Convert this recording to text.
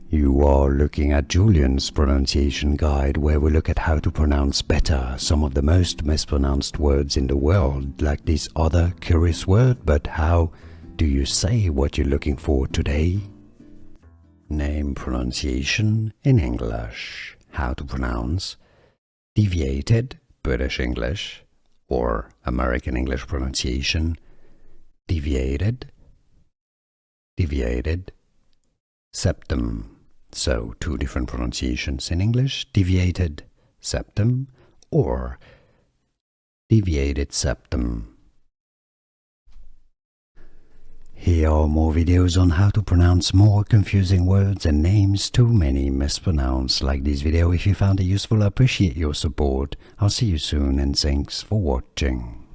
You are looking at Julian's pronunciation guide, where we look at how to pronounce better some of the most mispronounced words in the world, like this other curious word. But how do you say what you're looking for today? Name pronunciation in English. How to pronounce deviated British English or American English pronunciation. Deviated septum. So, two different pronunciations in English: deviated septum or deviated septum. Here are more videos on how to pronounce more confusing words and names too many mispronounced. Like this video if you found it useful. I appreciate your support. I'll see you soon and thanks for watching.